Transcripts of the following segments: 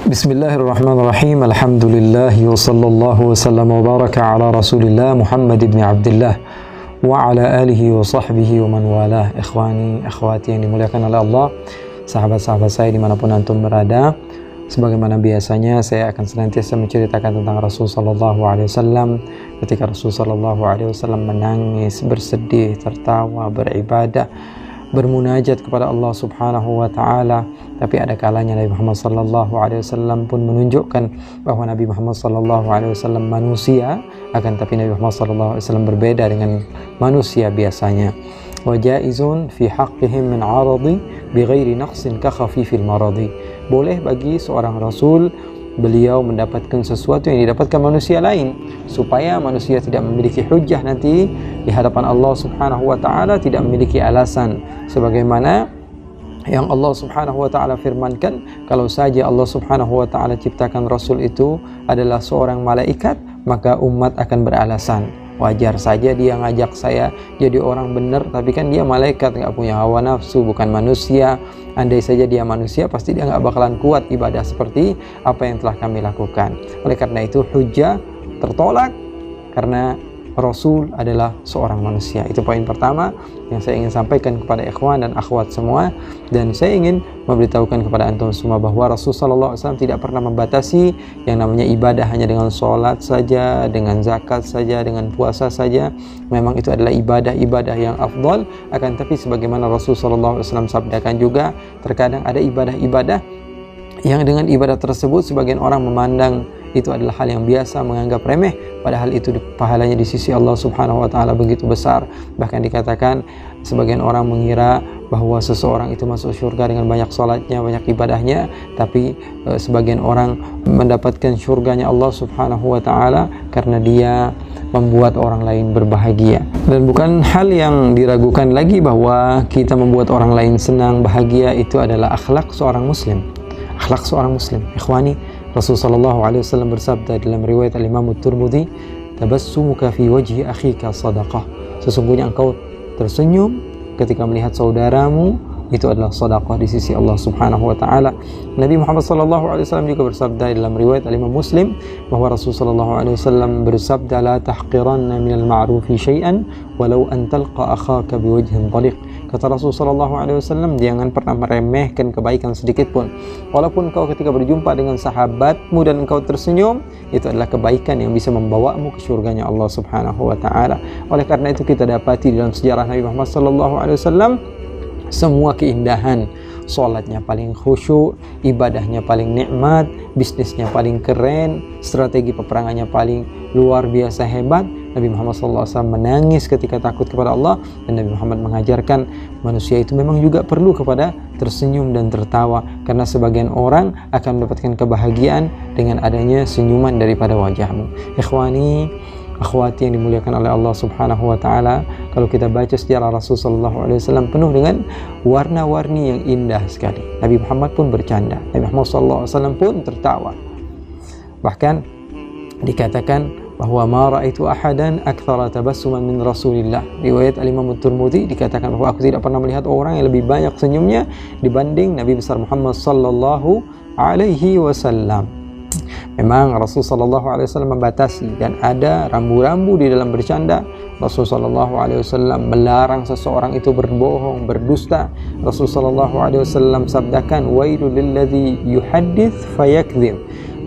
Bismillahirrahmanirrahim. Alhamdulillah wa sallallahu wa sallam wa baraka ala Rasulillah Muhammad ibn Abdullah wa ala alihi wa sahbihi wa man walah. Ikhwani, akhwati yang dimuliakan oleh Allah, sahabat-sahabat saya dimanapun antum berada, sebagaimana biasanya saya akan senantiasa menceritakan tentang Rasul sallallahu alaihi wasallam. Ketika Rasul sallallahu alaihi wasallam menangis, bersedih, tertawa, beribadah, bermunajat kepada Allah Subhanahu wa taala. Tapi ada kalanya Nabi Muhammad sallallahu alaihi wasallam pun menunjukkan bahwa Nabi Muhammad sallallahu alaihi wasallam manusia, akan tapi Nabi Muhammad sallallahu alaihi wasallam berbeda dengan manusia biasanya. Wa jaizun fi haqqihim min 'aradi bighairi naqsin ka khafifil maradi. Boleh bagi seorang rasul beliau mendapatkan sesuatu yang didapatkan manusia lain, supaya manusia tidak memiliki hujjah nanti di hadapan Allah Subhanahu wa taala, tidak memiliki alasan, sebagaimana yang Allah Subhanahu wa taala firmankan, kalau saja Allah Subhanahu wa taala ciptakan rasul itu adalah seorang malaikat, maka umat akan beralasan, wajar saja dia ngajak saya jadi orang benar, tapi kan dia malaikat, nggak punya hawa nafsu, bukan manusia. Andai saja dia manusia, pasti dia nggak bakalan kuat ibadah seperti apa yang telah kami lakukan. Oleh karena itu hujjah tertolak karena Rasul adalah seorang manusia. Itu poin pertama yang saya ingin sampaikan kepada ikhwan dan akhwat semua. Dan saya ingin memberitahukan kepada antum semua bahwa Rasul sallallahu alaihi wasallam tidak pernah membatasi yang namanya ibadah hanya dengan sholat saja, dengan zakat saja, dengan puasa saja. Memang itu adalah ibadah-ibadah yang afdal. Akan tapi sebagaimana Rasul sallallahu alaihi wasallam sabdakan juga, terkadang ada ibadah-ibadah yang dengan ibadah tersebut sebagian orang memandang itu adalah hal yang biasa, menganggap remeh, padahal itu pahalanya di sisi Allah Subhanahu wa taala begitu besar. Bahkan dikatakan sebagian orang mengira bahwa seseorang itu masuk surga dengan banyak salatnya, banyak ibadahnya, tapi sebagian orang mendapatkan surganya Allah Subhanahu wa taala karena dia membuat orang lain berbahagia. Dan bukan hal yang diragukan lagi bahwa kita membuat orang lain senang, bahagia, itu adalah akhlak seorang muslim. Akhlak seorang muslim. Ikhwani, Rasul sallallahu alaihi wasallam bersabda dalam riwayat al-Imam At-Tirmidzi, "Tabassumuka fi wajhi akhika sadaqah." Sesungguhnya engkau tersenyum ketika melihat saudaramu, itu adalah sedekah di sisi Allah Subhanahu wa taala. Nabi Muhammad sallallahu alaihi wasallam juga bersabda dalam riwayat al-Imam Muslim bahwa Rasul sallallahu alaihi wasallam bersabda, "La tahqiranna minal ma'rufi syai'an walau an talqa akhaka biwajhin dhaliq." Kata Rasul sallallahu alaihi wasallam, jangan pernah meremehkan kebaikan sedikit pun. Walaupun kau ketika berjumpa dengan sahabatmu dan engkau tersenyum, itu adalah kebaikan yang bisa membawamu ke surganya Allah Subhanahu wa taala. Oleh karena itu kita dapati dalam sejarah Nabi Muhammad sallallahu alaihi wasallam semua keindahan, sholatnya paling khusyuk, ibadahnya paling nikmat, bisnisnya paling keren, strategi peperangannya paling luar biasa hebat. Nabi Muhammad SAW menangis ketika takut kepada Allah, dan Nabi Muhammad mengajarkan manusia itu memang juga perlu kepada tersenyum dan tertawa, karena sebagian orang akan mendapatkan kebahagiaan dengan adanya senyuman daripada wajahmu. Ikhwani, akhwati yang dimuliakan oleh Allah Subhanahu wa taala, kalau kita baca sejarah Rasul sallallahu alaihi wasallam penuh dengan warna-warni yang indah sekali. Nabi Muhammad pun bercanda, Nabi Muhammad sallallahu alaihi wasallam pun tertawa. Bahkan dikatakan bahwa ma raaitu ahadan aktsara tabassuman min Rasulillah. Riwayat al-Imam At-Tirmidzi dikatakan bahwa aku tidak pernah melihat orang yang lebih banyak senyumnya dibanding Nabi besar Muhammad sallallahu alaihi wasallam. Memang Rasul sallallahu alaihi wasallam membatasi dan ada rambu-rambu di dalam bercanda. Rasul sallallahu alaihi wasallam melarang seseorang itu berbohong, berdusta. Rasul sallallahu alaihi wasallam sabdakan, "Wailul lilladzi yuhaddits fayakdzib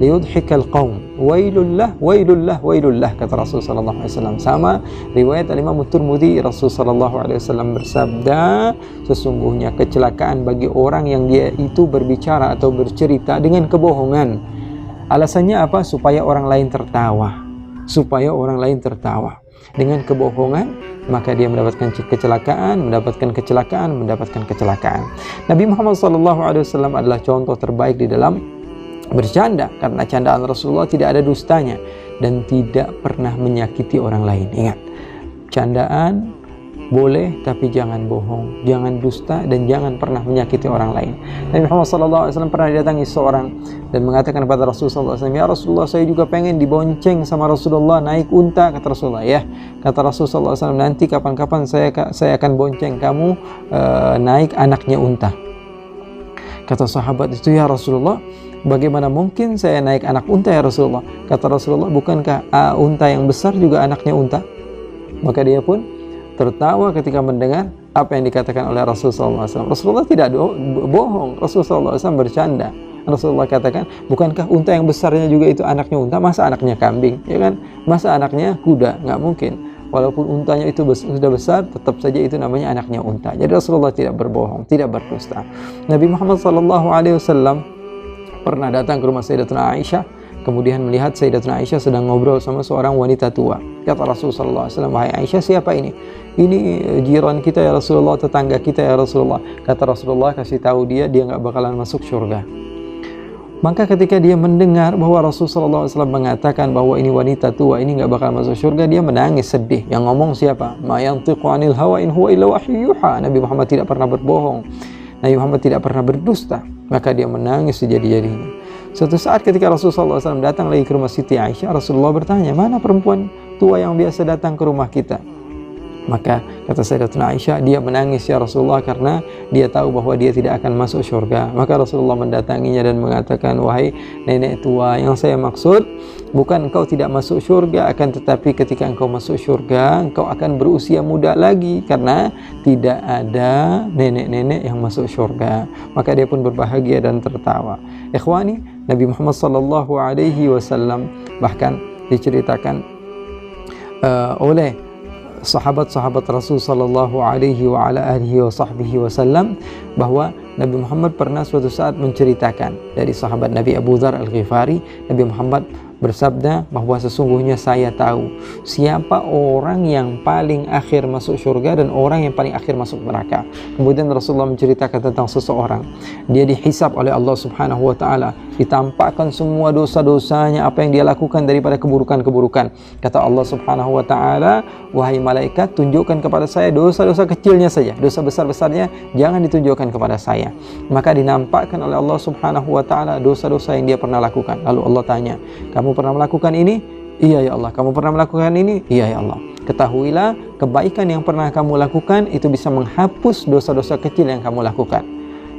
liyudhikal qaum." Wailullah, wailullah, wailullah, kata Rasul sallallahu alaihi wasallam. Sama riwayat al-Imam At-Tirmidzi, Rasul sallallahu alaihi wasallam bersabda, sesungguhnya kecelakaan bagi orang yang dia itu berbicara atau bercerita dengan kebohongan. Alasannya apa? Supaya orang lain tertawa. Supaya orang lain tertawa. Dengan kebohongan, maka dia mendapatkan kecelakaan, mendapatkan kecelakaan, mendapatkan kecelakaan. Nabi Muhammad SAW adalah contoh terbaik di dalam bercanda, karena candaan Rasulullah tidak ada dustanya dan tidak pernah menyakiti orang lain. Ingat, candaan boleh, tapi jangan bohong, jangan dusta, dan jangan pernah menyakiti orang lain. Nabi Muhammad SAW pernah didatangi seorang dan mengatakan kepada Rasulullah SAW, "Ya Rasulullah, saya juga pengen dibonceng sama Rasulullah, naik unta." Kata Rasulullah, "Ya." Kata Rasulullah SAW, "Nanti kapan-kapan saya akan bonceng kamu naik anaknya unta." Kata sahabat itu, "Ya Rasulullah, Bagaimana mungkin saya naik anak unta ya Rasulullah? Kata Rasulullah, bukankah unta yang besar juga anaknya unta? Maka dia pun tertawa ketika mendengar apa yang dikatakan oleh Rasulullah SAW. Rasulullah tidak bohong, Rasulullah SAW bercanda. Rasulullah katakan, bukankah unta yang besarnya juga itu anaknya unta? Masa anaknya kambing, ya kan? Masa anaknya kuda? Nggak mungkin. Walaupun untanya itu sudah besar, tetap saja itu namanya anaknya unta. Jadi Rasulullah tidak berbohong, tidak berdusta. Nabi Muhammad SAW pernah datang ke rumah Sayyidatuna Aisyah, kemudian melihat Sayyidatuna Aisyah sedang ngobrol sama seorang wanita tua. Kata Rasulullah SAW, wahai Aisyah, siapa ini? Ini jiran kita ya Rasulullah, tetangga kita ya Rasulullah. Kata Rasulullah, kasih tahu dia nggak bakalan masuk surga. Maka ketika dia mendengar bahwa Rasulullah SAW mengatakan bahwa ini wanita tua, ini nggak bakal masuk surga, dia menangis sedih. Yang ngomong siapa? Ma yantiqu 'anil hawa in huwa illa wahyu yuha. Nabi Muhammad tidak pernah berbohong. Nabi Muhammad tidak pernah berdusta. Maka dia menangis sejadi-jadinya. Suatu saat ketika Rasulullah SAW datang lagi ke rumah Siti Aisyah, Rasulullah bertanya, mana perempuan tua yang biasa datang ke rumah kita? Maka kata Sayyidatuna Aisyah, dia menangis ya Rasulullah karena dia tahu bahwa dia tidak akan masuk surga. Maka Rasulullah mendatanginya dan mengatakan, wahai nenek tua, yang saya maksud bukan engkau tidak masuk surga, akan tetapi ketika engkau masuk surga, engkau akan berusia muda lagi karena tidak ada nenek-nenek yang masuk surga. Maka dia pun berbahagia dan tertawa. Ikhwani, Nabi Muhammad SAW bahkan diceritakan oleh sahabat-sahabat Rasul sallallahu alaihi wa ala alihi wa sahbihi wasallam bahwa Nabi Muhammad pernah suatu saat menceritakan dari sahabat Nabi Abu Dzar Al-Ghifari, Nabi Muhammad bersabda bahwa sesungguhnya saya tahu siapa orang yang paling akhir masuk surga dan orang yang paling akhir masuk neraka. Kemudian Rasulullah menceritakan tentang seseorang, dia dihisab oleh Allah Subhanahu wa taala, ditampakkan semua dosa-dosanya, apa yang dia lakukan daripada keburukan-keburukan. Kata Allah Subhanahu wa taala, wahai malaikat, tunjukkan kepada saya dosa-dosa kecilnya saja, dosa besar-besarnya jangan ditunjukkan kepada saya. Maka dinampakkan oleh Allah Subhanahu wa taala dosa-dosa yang dia pernah lakukan. Lalu Allah tanya, kamu pernah melakukan ini? Iya ya Allah. Kamu pernah melakukan ini? Iya ya Allah. Ketahuilah, kebaikan yang pernah kamu lakukan itu bisa menghapus dosa-dosa kecil yang kamu lakukan.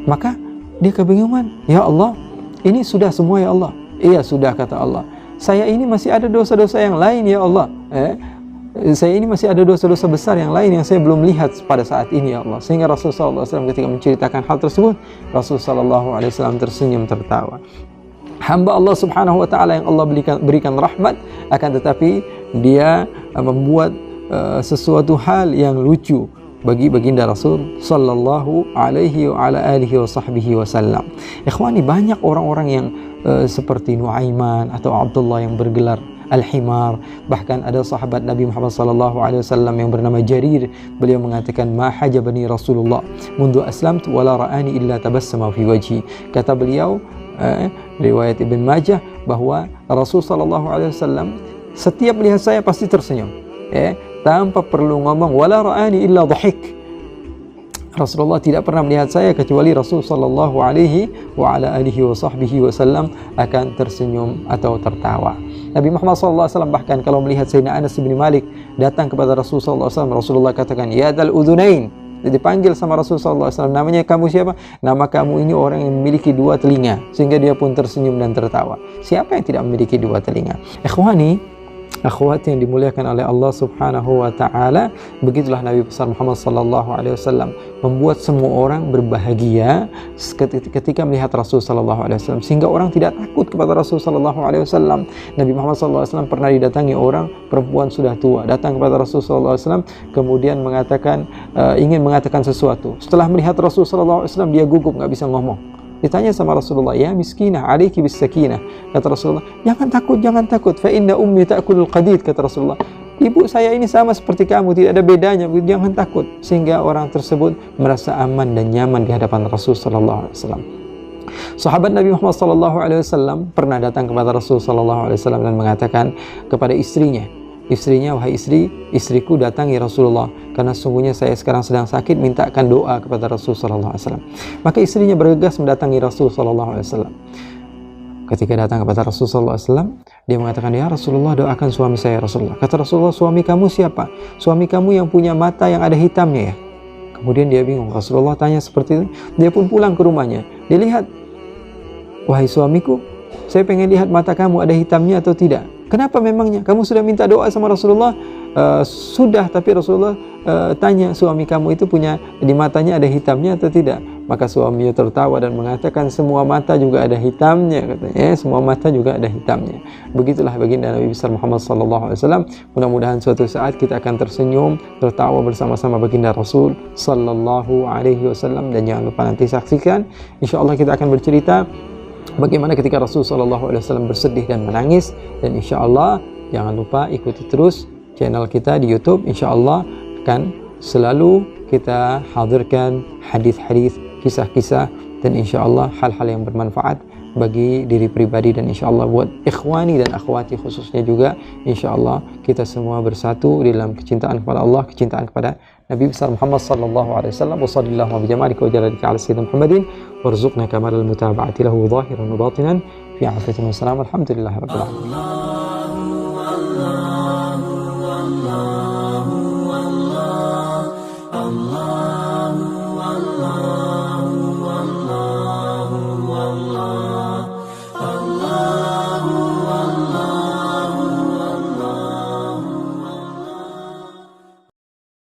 Maka dia kebingungan, ya Allah, ini sudah semua ya Allah. Iya sudah, kata Allah. Saya ini masih ada dosa-dosa yang lain ya Allah. Saya ini masih ada dosa-dosa besar yang lain yang saya belum lihat pada saat ini ya Allah. Sehingga Rasulullah SAW ketika menceritakan hal tersebut, Rasulullah SAW tersenyum tertawa. Hamba Allah Subhanahu wa taala yang Allah berikan rahmat, akan tetapi dia membuat sesuatu hal yang lucu bagi baginda Rasul sallallahu alaihi wa ala alihi wa sahbihi wasallam. Ikhwani, banyak orang-orang yang seperti Nuaiman atau Abdullah yang bergelar Al-Himar. Bahkan ada sahabat Nabi Muhammad sallallahu alaihi wasallam yang bernama Jarir, beliau mengatakan, ma hajabani Rasulullah mundu aslamtu wala ra'ani illa tabassama fi wajhi. Kata beliau, riwayat Ibn Majah, bahwa Rasul sallallahu alaihi wasallam setiap melihat saya pasti tersenyum, tanpa perlu ngomong, wala ra'ani illa dhahik. Rasulullah tidak pernah melihat saya kecuali Rasul sallallahu alaihi wa ala alihi wa sahbihi wasallam akan tersenyum atau tertawa. Nabi Muhammad sallallahu alaihi wasallam bahkan kalau melihat Sayyidina Anas bin Malik datang kepada Rasul sallallahu alaihi wasallam, Rasulullah katakan, ya dal udhunain. Dipanggil sama Rasulullah SAW, namanya kamu siapa? Nama kamu ini orang yang memiliki dua telinga. Sehingga dia pun tersenyum dan tertawa. Siapa yang tidak memiliki dua telinga? Ikhwani, akhwat yang dimuliakan oleh Allah Subhanahu wa taala, begitulah Nabi besar Muhammad sallallahu alaihi wasallam membuat semua orang berbahagia ketika melihat Rasul sallallahu alaihi wasallam, sehingga orang tidak takut kepada Rasul sallallahu alaihi wasallam. Nabi Muhammad sallallahu alaihi wasallam pernah didatangi orang perempuan sudah tua, datang kepada Rasul sallallahu alaihi wasallam, kemudian mengatakan ingin mengatakan sesuatu. Setelah melihat Rasul sallallahu alaihi wasallam, dia gugup, nggak bisa ngomong. Ditanya sama Rasulullah, ya miskinah, alaiki bis sakinah. Kata Rasulullah, jangan takut, fa inna ummi ta'kulul qadid. Kata Rasulullah, ibu saya ini sama seperti kamu, tidak ada bedanya, jangan takut. Sehingga orang tersebut merasa aman dan nyaman di hadapan Rasul sallallahu alaihi wasallam. Sahabat Nabi Muhammad sallallahu alaihi wasallam pernah datang kepada Rasul sallallahu alaihi wasallam dan mengatakan kepada istrinya, wahai istriku, datangi Rasulullah karena sungguhnya saya sekarang sedang sakit, mintakan doa kepada Rasul sallallahu alaihi wasallam. Maka istrinya bergegas mendatangi Rasul sallallahu alaihi wasallam. Ketika datang kepada Rasul sallallahu alaihi wasallam, dia mengatakan, ya Rasulullah, doakan suami saya Rasulullah. Kata Rasulullah, suami kamu siapa? Suami kamu yang punya mata yang ada hitamnya ya? Kemudian dia bingung. Rasulullah tanya seperti itu, dia pun pulang ke rumahnya. Dia lihat wahai suamiku, saya pengen lihat mata kamu ada hitamnya atau tidak. Kenapa memangnya? Kamu sudah minta doa sama Rasulullah? Sudah, tapi Rasulullah tanya, suami kamu itu punya di matanya ada hitamnya atau tidak? Maka suaminya tertawa dan mengatakan, semua mata juga ada hitamnya, katanya. Semua mata juga ada hitamnya. Begitulah baginda Nabi besar Muhammad SAW. Mudah-mudahan suatu saat kita akan tersenyum, tertawa bersama-sama baginda Rasul SAW. Dan jangan lupa nanti saksikan, insya Allah kita akan bercerita bagaimana ketika Rasul SAW bersedih dan menangis. Dan insya Allah jangan lupa ikuti terus channel kita di YouTube. Insya Allah akan selalu kita hadirkan hadis-hadis, kisah-kisah, dan insya Allah hal-hal yang bermanfaat bagi diri pribadi, dan insya Allah buat ikhwani dan akhwati khususnya juga. Insya Allah kita semua bersatu di dalam kecintaan kepada Allah, kecintaan kepada Nabi besar Muhammad sallallahu alaihi wasallam. Wa sallallahu wa bijamalika wa jalalika ala sayyidina Muhammadin warzuqna kamal al-mutaba'ati lahu zahiran wa batinan fi afiyatin wa salam. Alhamdulillahirabbil alamin.